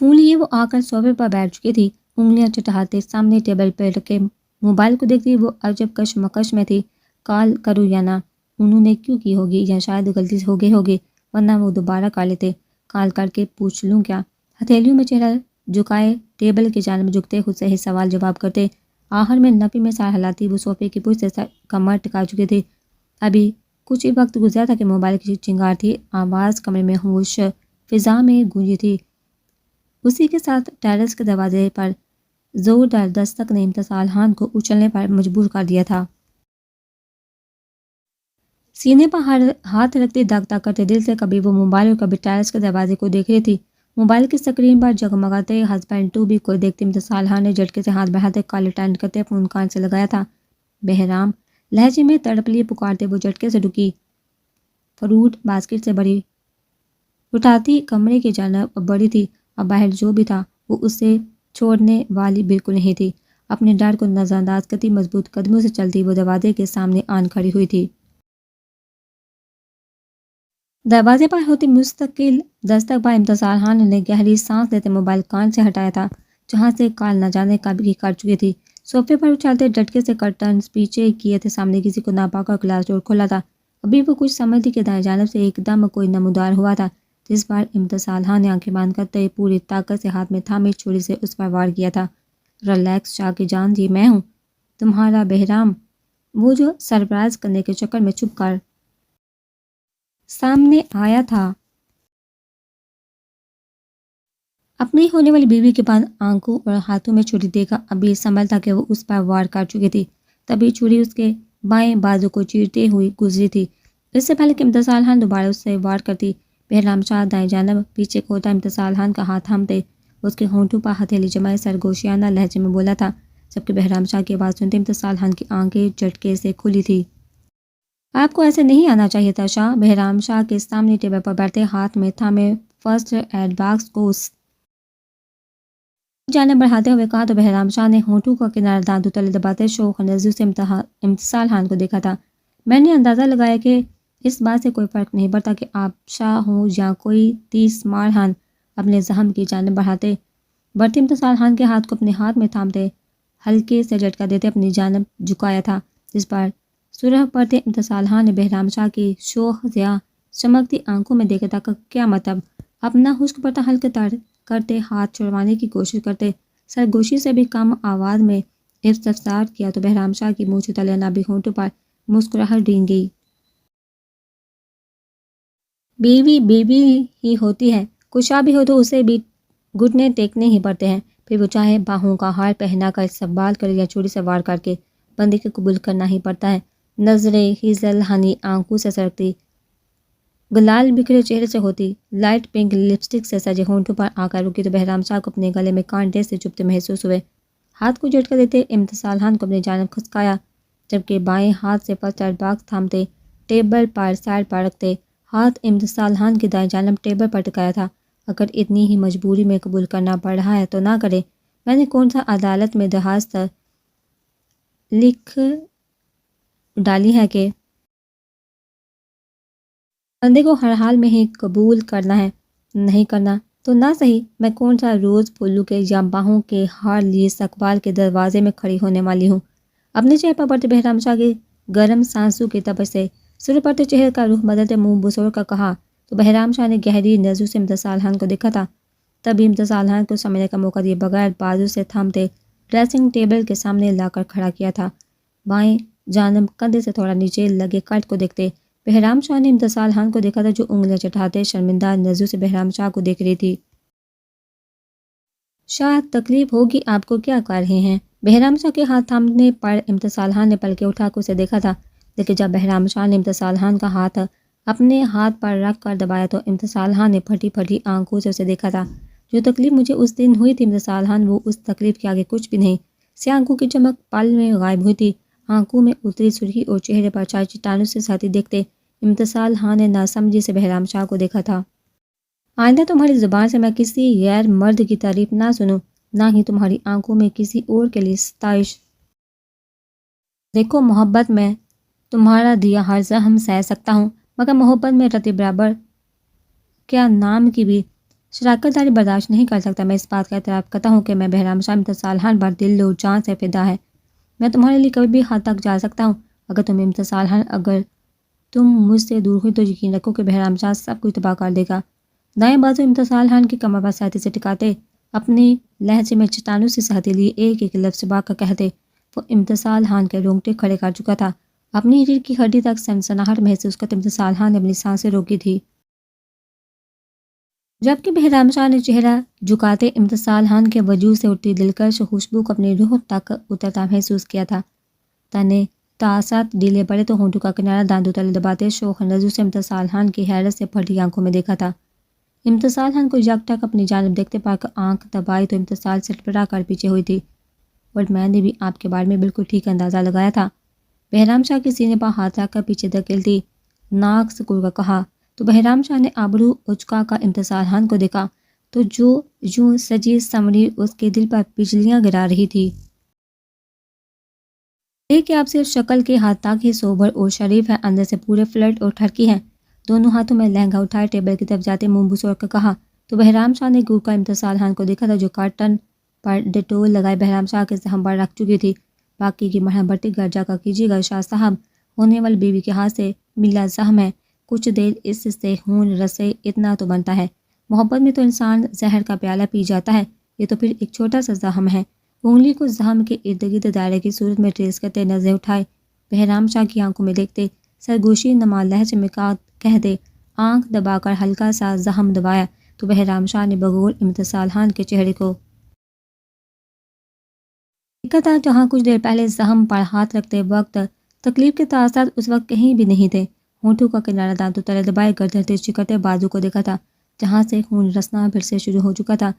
Phone لیے وہ آ کر صوفے پر بیٹھ چکی تھی، انگلیاں چٹاتے سامنے ٹیبل پہ رکھے موبائل کو دیکھتی وہ عجب کشمکش میں تھی، کال کروں یا نہ، انہوں نے کیوں کی ہوگی یا شاید غلطی سے ہو گئی ہوگی، ورنہ وہ دوبارہ کر لیتے، کال کر کے پوچھ لوں کیا، ہتھیلیوں میں چہرہ جھکائے ٹیبل کی جانب جھکتے خود سے ہی سوال جواب کرتے، آخر میں نفی میں سار ہلاتی وہ صوفے کی پشت سے کمر ٹکا چکے تھے۔ ابھی کچھ ہی وقت گزرا تھا کہ موبائل کی چنگار تھی، آواز کمرے میں ہوش فضا میں گونجی تھی، اسی کے ساتھ ٹیرس کے دروازے پر زوردار دستک نے امتصال خان کو اچھلنے پر مجبور کر دیا تھا۔ سینے پر ہاتھ رکھتے داغتا کرتے دل سے کبھی وہ موبائل اور کبھی ٹیرس کے دروازے کو دیکھ رہی تھی، موبائل کی سکرین پر جگمگاتے ہسبینڈ ٹو بی کو دیکھتے امتصال خان نے جھٹکے سے ہاتھ بڑھاتے کال اٹینڈ کرتے فون کان سے لگایا تھا، بہرام لہجے میں تڑپ لیے پکارتے وہ جھٹکے سے رکی، فروٹ باسکٹ سے بڑی اٹھاتی کمرے کی جانب بڑی تھی، اور باہر جو بھی تھا وہ اسے چھوڑنے والی بالکل نہیں تھی، اپنے ڈر کو نظر انداز کرتی مضبوط قدموں سے چلتی وہ دروازے کے سامنے آن کھڑی ہوئی تھی۔ دروازے پر ہوتی مستقل دستک پر امتصال خان نے گہری سانس لیتے موبائل کان سے ہٹایا تھا، جہاں سے کال نہ جانے کب کی کر چکی تھی، صوفے پر اچھالتے جھٹکے سے کرٹنز پیچھے کیے تھے، سامنے کسی کو نہ پا کر گلاس ڈور کھولا تھا، ابھی وہ کچھ سمجھتی کہ دائیں جانب سے ایک دم کوئی نمودار ہوا تھا، جس پر امتصال خان نے آنکھیں بند کرتے پوری طاقت سے ہاتھ میں تھامی چھری سے اس پر وار کیا تھا۔ ریلیکس شاہ کی جان جی، میں ہوں تمہارا بہرام، وہ جو سرپرائز کرنے کے چکر میں چھپ کر سامنے آیا تھا۔ اپنی ہونے والی بیوی کے بعد آنکھوں اور ہاتھوں میں چھری دے کر ابھی سنبھل تھا کہ وہ اس پر وار کر چکی تھی، تبھی چھری اس کے بائیں بازو کو چیرتے ہوئی گزری تھی، اس سے پہلے کہ امتصال خان دوبارہ اس سے وار کرتی، بہرام شاہ دائیں جانب پیچھے کھوتا امتصال خان کا ہاتھ تھامتے اس کے ہونٹوں پر ہتھیلی جمائے سرگوشیانہ لہجے میں بولا تھا، جبکہ بہرام شاہ کی آواز سنتے امتصال خان کی آنکھیں جھٹکے سے کھلی تھی۔ آپ کو ایسے نہیں آنا چاہیے تھا شاہ، بہرام شاہ کے سامنے ٹیبل پر بیٹھے ہاتھ میں تھامے فرسٹ ایڈ باکس کو اس جانب بڑھاتے ہوئے کہا تو بہرام شاہ نے ہونٹوں کا کنارہ دانتوں تلے دباتے شوق نظروں سے امتصال خان کو دیکھا تھا، میں نے اندازہ لگایا کہ اس بات سے کوئی فرق نہیں پڑتا کہ آپ شاہ ہوں یا کوئی 30 مار خان، اپنے زخم کی جانب بڑھاتے بڑھتے امتصال خان کے ہاتھ کو اپنے ہاتھ میں تھامتے ہلکے سے جھٹکا دیتے اپنی جانب جھکایا تھا، جس پر سرخ پڑتے امتصال خان نے بہرام شاہ کی شوخ ضیا چمکتی آنکھوں میں دیکھا تھا، کیا مطلب، اپنا خشک پڑتا ہلکے تر کرتے ہاتھ چھڑوانے کی کوشش کرتے سرگوشی سے بھی کم آواز میں استفسار کیا تو بہرام شاہ کی مونچھ تلے نابی ہونٹوں پر مسکراہٹ رنگ گئی۔ بیوی بیوی ہی ہوتی ہے، کچھ بھی ہو تو اسے بھی گھٹنے ٹیکنے ہی پڑتے ہیں، پھر وہ چاہے باہوں کا ہار پہنا کر استقبال کرے یا چھری سے وار کر کے بندی کو قبول کرنا ہی پڑتا ہے۔ نظریں ہیزل ہنی آنکھوں سے سرکتی، گلال بکھرے چہرے سے ہوتی، لائٹ پنک لپسٹک سے سجے ہونٹوں پر آ کر رکی تو بہرام شاہ کو اپنے گلے میں کانٹے سے چبھتے محسوس ہوئے، ہاتھ کو جھٹکا دیتے امتصال خان کو اپنی جانب کھسکایا، جبکہ بائیں ہاتھ سے فرسٹ ایڈ باکس تھامتے ٹیبل پر سائڈ پر رکھتے ہاتھ امتصال خان کی دائیں جانب ٹیبل پر ٹکایا تھا، اگر اتنی ہی مجبوری میں قبول کرنا پڑ رہا ہے تو نہ کرے، میں نے کون سا عدالت میں درخواست لکھ ڈالی ہے کہ بندے کو ہر حال میں ہی قبول کرنا ہے، نہیں کرنا تو نہ صحیح، میں کون سا روز پھولوں کے یا باہوں کے ہار لیے استقبال کے دروازے میں کھڑی ہونے والی ہوں۔ اپنے چہرے پر بڑھتے بہرام شاہ کی گرم سانسوں کی تپش سے سر پڑتے چہرے کا رخ بدلتے منہ بسوڑ کر کہا تو بہرام شاہ نے گہری نظروں سے امتصال خان کو دیکھا تھا، تبھی امتصال خان کو سمجھنے کا موقع دیے بغیر بازو سے تھامتے ڈریسنگ ٹیبل کے سامنے لا کر کھڑا کیا تھا، بائیں جانب کندھے سے تھوڑا نیچے لگے کٹ کو دیکھتے بہرام شاہ نے امتصال خان کو دیکھا تھا جو انگلیاں چٹاتے شرمندہ نظروں سے بہرام شاہ کو دیکھ رہی تھی۔ شاہ تکلیف ہوگی آپ کو، کیا کر رہے ہیں؟ بہرام شاہ کے ہاتھ تھامنے پر امتصال خان نے پلکیں اٹھا کر اسے دیکھا تھا، لیکن جب بہرام شاہ نے امتصال خان کا ہاتھ اپنے ہاتھ پر رکھ کر دبایا تو امتصال خان نے پھٹی پھٹی آنکھوں سے اسے دیکھا تھا، جو تکلیف مجھے اس دن ہوئی تھی امتصال خان وہ اس تکلیف کے آگے کچھ بھی نہیں، سیاہ آنکھوں کی چمک پل میں غائب ہوئی تھی، آنکھوں میں اتری سرخی اور چہرے پر چار چٹانوں سے ساتھی دیکھتے امتصال خان نے ناسمجھی سے بہرام شاہ کو دیکھا تھا۔ آئندہ تمہاری زبان سے میں کسی غیر مرد کی تعریف نہ سنوں، نہ ہی تمہاری آنکھوں میں کسی اور کے لیے ستائش۔ دیکھو محبت میں تمہارا دیا ہر زخم سہ سکتا ہوں، مگر محبت میں رتے برابر کیا نام کی بھی شراکت داری برداشت نہیں کر سکتا. میں اس بات کا اعتراف کرتا ہوں کہ میں بہرام شاہ امتصال خان پر دل و جان سے فدا ہے. میں تمہارے لیے کبھی بھی حد تک جا سکتا ہوں. اگر تم امتصال خان اگر تم مجھ سے دور ہوئی تو یقین رکھو کہ بہرام شاہ سب کچھ تباہ کر دے گا. دائیں بازو امتصال خان کی کمر پر سہتی سے ٹکاتے اپنی لہجے میں چٹانوں سے ہتھیلی ایک ایک لفظ چبا کر کہتے. وہ امتصال خان کے رونگٹے کھڑے کر چکا تھا. اپنی ریڑھ کی ہڈی تک سنسناہٹ محسوس کرتے امتصال خان نے اپنی سانسیں روکی تھی، جبکہ بہرام شاہ نے چہرہ جھکاتے امتصال خان کے وجود سے اٹھتی دلکش خوشبو کو اپنی روح تک اترتا محسوس کیا تھا. تنے تاثرات ڈھیلے پڑے تو ہونٹوں کا کنارہ دانتوں تلے دباتے شوخ نظروں سے امتصال خان کی حیرت سے پھٹی آنکھوں میں دیکھا تھا. امتصال خان کو یکٹک اپنی جانب دیکھتے پا کر آنکھ دبائی تو امتصال سٹپٹا کر پیچھے ہوئی تھی. اور میں نے بھی آپ کے بارے میں بالکل ٹھیک اندازہ لگایا تھا. بہرام شاہ کے سینے پر ہاتھ رکھ کر پیچھے دھکیلتی ناک سکڑ کر کہا. تو بہرام شاہ نے آبرو اچکا کر امتصال خان کو دیکھا تو جو یوں سجی سمری اس کے دل پر بجلیاں گرا رہی تھی. کہ آپ صرف شکل کے ہاتھ تک ہی سوبر اور شریف ہے، اندر سے پورے فلرٹ اور ٹھرکی ہیں. دونوں ہاتھوں میں لہنگا اٹھائے ٹیبل کی طرف جاتے منہ بسوڑ کر کہا. تو بہرام شاہ نے گھور کر امتصال خان کو دیکھا تھا جو کارٹن پر ڈیٹول لگائے بہرام شاہ کے زخم پر رکھ چکی تھی. باقی کی مرہم بھرتی گھر جا کر کیجیے گا شاہ صاحب، ہونے والی بیوی کے ہاتھ سے ملا زخم ہے، کچھ دیر اس سے خون رسے اتنا تو بنتا ہے. محبت میں تو انسان زہر کا پیالہ پی جاتا ہے، یہ تو پھر ایک چھوٹا سا زخم ہے. انگلی کو زخم کے ارد گرد دائرے کی صورت میں ٹریس کرتے نظریں اٹھائے بہرام شاہ کی آنکھوں میں دیکھتے سرگوشی نما لہجے میں کہہ دے. آنکھ دبا کر ہلکا سا زخم دبایا تو بہرام شاہ نے بغور امتصال خان کے چہرے کو دیکھا تھا جہاں کچھ دیر پہلے زخم پر ہاتھ رکھتے وقت تکلیف کے تاثرات اس وقت کہیں بھی نہیں تھے. ہونٹوں کا کنارہ دانتوں تلے دبائے گردھتے چکرتے بازو کو دیکھا تھا جہاں سے خون رسنا پھر سے شروع ہو چکا تھا.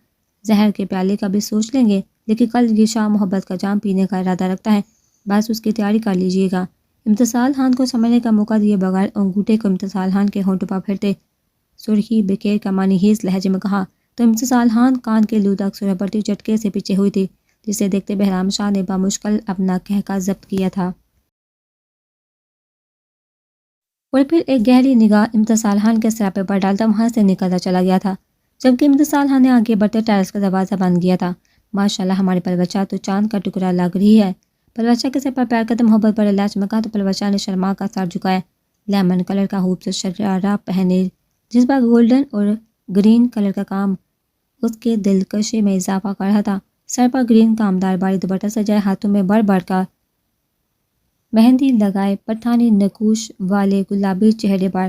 زہر کے پیالے کا بھی سوچ لیں گے، لیکن کل یہ شاہ محبت کا جام پینے کا ارادہ رکھتا ہے، بس اس کی تیاری کر لیجئے گا. امتصال خان کو سمجھنے کا موقع دیے بغیر انگوٹھے کو امتصال خان کے ہونٹوں پر پھیرتے سرخی بکیر کا معنی لہجے میں کہا. تو امتصال خان کان کے لو تک سرہ پڑتی چٹکے سے پیچھے ہوئی تھی، جسے دیکھتے بہرام شاہ نے بمشکل اپنا کہکا ضبط کیا تھا اور پھر ایک گہری نگاہ امتصال خان کے سراپے پر ڈالتا وہاں سے نکلتا چلا گیا تھا. جبکہ امتصال خان نے آگے بڑھتے ٹیرس کا دروازہ بند کیا تھا. ماشاءاللہ ہماری پلوچہ تو چاند کا ٹکڑا لگ رہی ہے. پلوچہ کے سر پر پیار کرتے محبت پر اللہ چمکا تو پلوچہ نے شرما کا سر جھکایا. لیمن کلر کا خوبصورت شرارہ پہنے جس پر گولڈن اور گرین کلر کا کام اس کے دلکشی میں اضافہ کر رہا تھا. سر پر گرین کامدار باری دوپٹہ سجائے، ہاتھوں میں بڑھ بڑھ کر مہندی لگائے، پٹھانی نقوش والے گلابی چہرے پر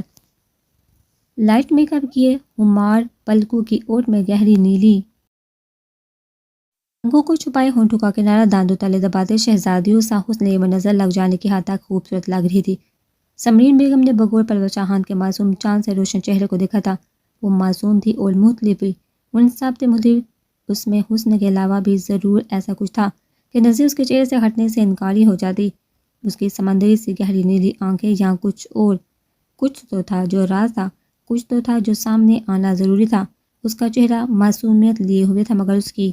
لائٹ میک اپ کیے، ہمار پلکوں کی اوٹ میں گہری نیلی آنکھوں کو چھپائے، ہونٹوں کا کنارہ دانتوں تلے دباتے شہزادیوں سا حسن یہ نظر لگ جانے کی حد تک خوبصورت لگ رہی تھی. سمرین بیگم نے بغور پلوچہ خان کے معصوم چاند سے روشن چہرے کو دیکھا تھا. وہ معصوم تھی اور مختلف بھی، ان سب سے مختلف. اس میں حسن کے علاوہ بھی ضرور ایسا کچھ تھا کہ نظر اس کے چہرے سے ہٹنے سے انکاری ہو جاتی. اس کی سمندری سی گہری نیلی آنکھیں یا کچھ اور، کچھ تو تھا جو راز تھا، کچھ تو تھا جو سامنے آنا ضروری تھا. اس کا چہرہ معصومیت لیے ہوئے تھا، مگر اس کی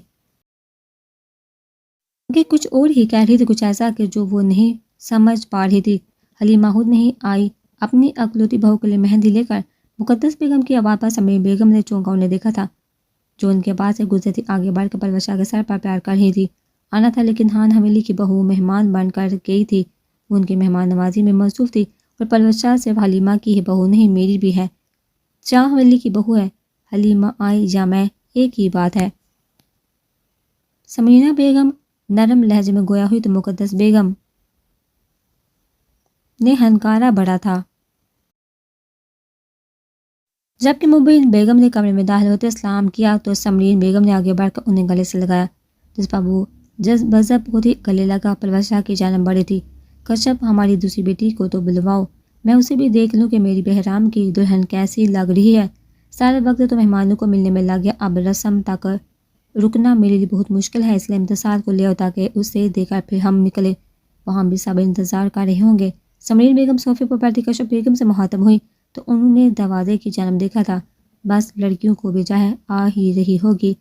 کہ کچھ اور ہی کہہ رہی تھی، کچھ ایسا کہ جو وہ نہیں سمجھ پا رہی تھی. حلیمہ خود نہیں آئی اپنی اکلوتی بہو کے لیے مہندی لے کر. مقدس بیگم کی آواز پر سمرین بیگم نے چونکا انہیں دیکھا تھا جو ان کے پاس سے گزرتی آگے بڑھ کر پلوچہ کے سر پر پیار کر رہی تھی. آنا تھا لیکن خان حویلی کی بہو مہمان بن کر گئی تھی. وہ ان کی مہمان نوازی میں مصروف تھی اور پلوچہ صرف حلیمہ کی ہی بہو نہیں میری بھی ہے، شاہ حویلی کی بہو ہے. حلیمہ آئی یا میں ایک ہی بات ہے. سمرینہ بیگم نرم لہجے میں گویا ہوئی تو مقدس بیگم نے ہنکارا بڑھا تھا. جبکہ مبین بیگم نے کمرے میں داخل ہوتے سلام کیا تو سمرین بیگم نے آگے بڑھ کر انہیں گلے سے لگایا، جس پر وہ بذب خود ہی گلے لگا. پلوچہ کی جانب بڑھی تھی. کشف ہماری دوسری بیٹی کو تو بلواؤ، میں اسے بھی دیکھ لوں کہ میری بہرام کی دلہن کیسی لگ رہی ہے. سارا وقت تو مہمانوں کو ملنے میں لگ گیا، اب رسم تک رکنا میرے لیے بہت مشکل ہے، اس لیے امتصال کو لے آؤ تاکہ اسے دے کر پھر ہم نکلے. وہاں بھی سب انتظار کر رہے ہوں گے. سمرین بیگم صوفے پر بیٹھی کشف بیگم سے مخاطب ہوئی تو انہوں نے دروازے کی جانب دیکھا تھا. بس لڑکیوں کو بھی چاہے آ ہی رہی ہوگی.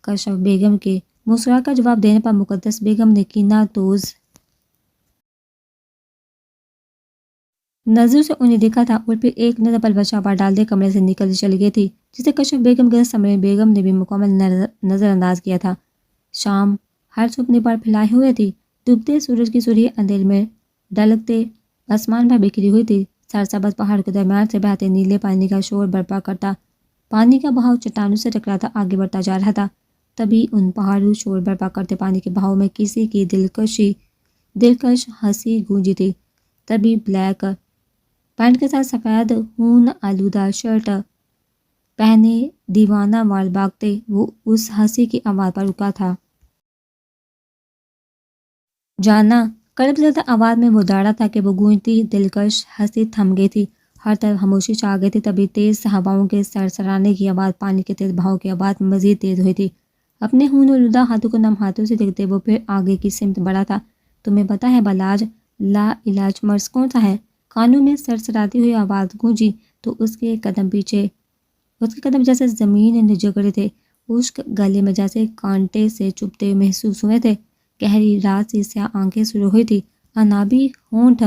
کشف بیگم کے مسکرا کر جواب دینے پر مقدس بیگم نے کینہ توز نظر سے انہیں دیکھا تھا اور پھر ایک نظر پر بچہ پار ڈال دے کمرے سے نکل چلی گئی تھی، جسے کشف بیگم کے سمرین بیگم نے بھی مکمل نظر انداز کیا تھا۔ شام ہر سپنے پر پھیلائے ہوئے تھی، ڈوبتے سورج کی سرخی اندھیرے میں ڈھلکتے آسمان پر بکھری ہوئی تھی۔ سرسبز پہاڑ کے درمیان سے بہتے نیلے پانی کا شور برپا کرتا، پانی کا بہاؤ چٹانوں سے ٹکراتا آگے بڑھتا جا رہا تھا۔ تبھی ان پہاڑوں شور برپا کرتے پانی کے بہاؤ میں کسی کی دلکش ہنسی گونجی تھی۔ تبھی بلیک پینٹ کے ساتھ سفید خون آلودہ شرٹ پہنے دیوانہ وار بھاگتے وہ اس ہنسی کی آواز پر رکا تھا۔ جانا کرب زدہ آواز میں وہ داڑا تھا کہ وہ گونجتی دلکش ہنسی تھم گئی تھی، ہر طرف خاموشی چھا گئی تھی۔ تبھی تیز ہواؤں کے سرسرانے کی آواز، پانی کے تیز بہاؤ کی آواز مزید تیز ہوئی تھی۔ اپنے خون آلودہ ہاتھوں کو نم ہاتھوں سے دیکھتے وہ پھر آگے کی سمت بڑھا تھا۔ تمہیں پتہ ہے بلاج، لا علاج مرض کون سا ہے؟ کانوں میں سرسراتی ہوئی آواز گونجی تو اس کے قدم جیسے زمین نے جگڑے تھے، خشک گلے میں جیسے کانٹے سے چبھتے محسوس ہوئے تھے۔ گہری رات سی سیاہ آنکھیں شروع ہوئی تھی، انابی ہونٹ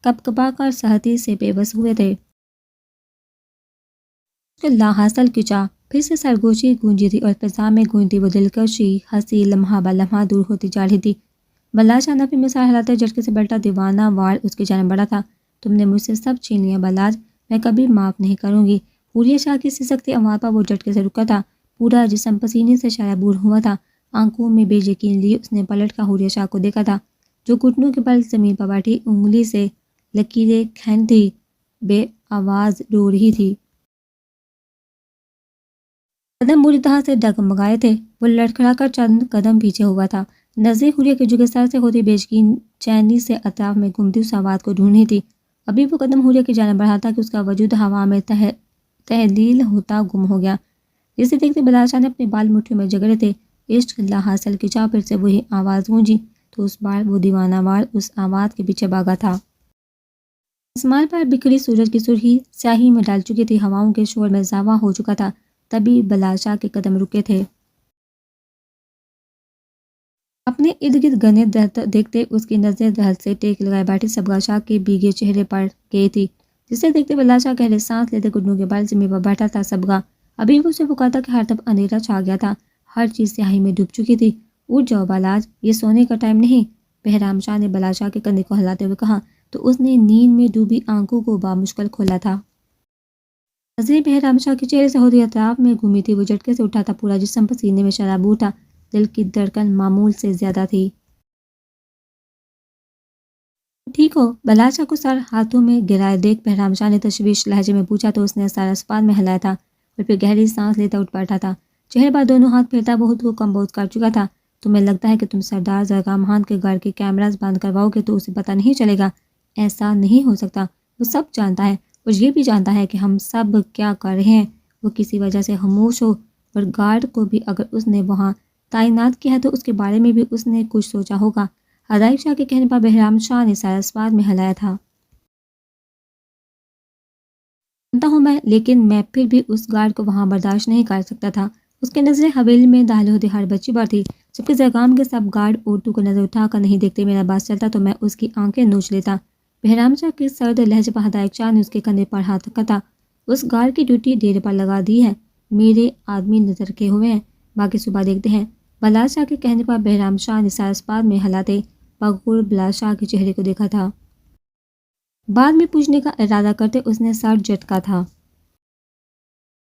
کپکپا کر سہتی سے بے بس ہوئے تھے۔ لا حاصل کی چاہ پھر سے سرگوشی گونجی تھی اور فضا میں گونجتی وہ دلکشی ہنسی لمحہ بہ لمحہ دور ہوتی جا رہی تھی۔ بلاج نفی مثال ہلاتے جھٹکے سے بیٹھا، دیوانہ وار اس کی جانب بڑھا تھا۔ تم نے مجھ سے سب چھین لیا بلاج، میں کبھی معاف نہیں کروں گی۔ حوریہ شاہ کی سسکتی آواز پر وہ جھٹکے سے رکا تھا، پورا جسم پسینے سے شرابور ہوا تھا۔ آنکھوں میں بے یقین لیے اس نے پلٹ کر حوریہ شاہ کو دیکھا تھا، جو گھٹنوں کے بل زمین پر بیٹھی انگلی سے لکیریں کھینتی بے آواز رو رہی تھی۔ قدم بری طرح سے ڈگمگائے تھے، وہ لڑکھڑا کر چند قدم پیچھے ہوا تھا۔ نظریں حوریہ کے جھکے سر سے ہوتی بے یقین چینی سے اطراف میں گھومتی اس آواز کو ڈھونڈ رہی تھی۔ ابھی وہ قدم حوریہ کی جانب بڑھاتا کہ اس کا وجود ہوا میں تحلیل ہوتا گم ہو گیا۔ جسے دیکھتے بلاج شاہ نے اپنے بال مٹھیوں میں جگڑے تھے۔ عشق لا حاصل کی چاہ پھر سے وہی آواز گونجی تو اس بار وہ دیوانہ وار اس آواز کے پیچھے بھاگا تھا۔ آسمان پر بکھری سورج کی سرخی سیاہی میں ڈال چکی تھی، ہواؤں کے شور میں اضافہ ہو چکا تھا۔ تبھی بلاج شاہ کے قدم رکے تھے۔ اپنے ارد گرد گھنے درخت دیکھتے اس کی نظریں درخت سے ٹیک لگائے بیٹھے سبگا شاہ کے بھیگے چہرے پر گئی تھی، جسے دیکھتے بلاج شاہ گہرے سانس لیتے گھٹنوں کے بل زمین پر بیٹھا تھا۔ سبگا ابھی وہ اسے پکارتا کہ ہر طرف اندھیرا چھا گیا تھا، ہر چیز سیاہی میں ڈوب چکی تھی۔ اٹھ جاؤ بلاج، یہ سونے کا ٹائم نہیں، بہرام شاہ نے بلاج شاہ کے کندھے کو ہلاتے ہوئے کہا تو اس نے نیند میں ڈوبی آنکھوں کو بامشکل کھولا تھا۔ نظریں بہرام شاہ کے چہرے سے ہوتی اطراف میں گھومی تھی، وہ جھٹکے سے اٹھا تھا، پورا جسم پسینے میں شرابور تھا، دل کی دھڑکن معمول سے زیادہ تھی۔ ٹھیک ہو؟ بلاج شاہ کو سر ہاتھوں میں گرائے دیکھ بہرام شاہ نے تشویش لہجے میں پوچھا تو اس نے سر اسپات میں ہلایا تھا اور پھر گہری سانس لیتا اٹھ بیٹھا تھا۔ چہرے پر دونوں ہاتھ پھیرتا وہ خود کو کمبوز کر چکا تھا۔ تمہیں لگتا ہے کہ تم سردار زرگامہان کے گھر کے کیمراز بند کرواؤ گے تو اسے پتہ نہیں چلے گا؟ ایسا نہیں ہو سکتا، وہ سب جانتا ہے، اور یہ بھی جانتا ہے کہ ہم سب کیا کر رہے ہیں۔ وہ کسی وجہ سے خاموش ہو، اور گارڈ کو بھی اگر اس نے وہاں تعینات کیا ہے تو اس کے بارے میں بھی اس نے کچھ سوچا ہوگا۔ ہدایت شاہ کے کہنے پر بہرام شاہ نے سر اسپات میں ہلایا تھا۔ جانتا ہوں میں، لیکن میں پھر بھی اس گارڈ کو وہاں برداشت نہیں کر سکتا تھا۔ اس کی نظریں حویلی میں داخل ہوتی ہر بچی پر تھی، جبکہ زرگام کے سب گارڈ عورتوں کو نظر اٹھا کر نہیں دیکھتے۔ میرا باس چلتا تو میں اس کی آنکھیں نوچ لیتا۔ بہرام شاہ کے سرد لہجے پر ہدایت شاہ نے اس کے کندھے پر ہاتھ رکھا تھا۔ اس گارڈ کی ڈیوٹی ڈیرے پر لگا دی ہے، میرے آدمی نظر رکھے ہوئے ہیں، باقی صبح دیکھتے ہیں۔ بلاج شاہ کے کہنے پر بہرام شاہ نے سر اسپات میں ہلاتے بغور بلاج شاہ کے چہرے کو دیکھا تھا۔ بعد میں پوچھنے کا ارادہ کرتے اس نے سر جھٹکا تھا۔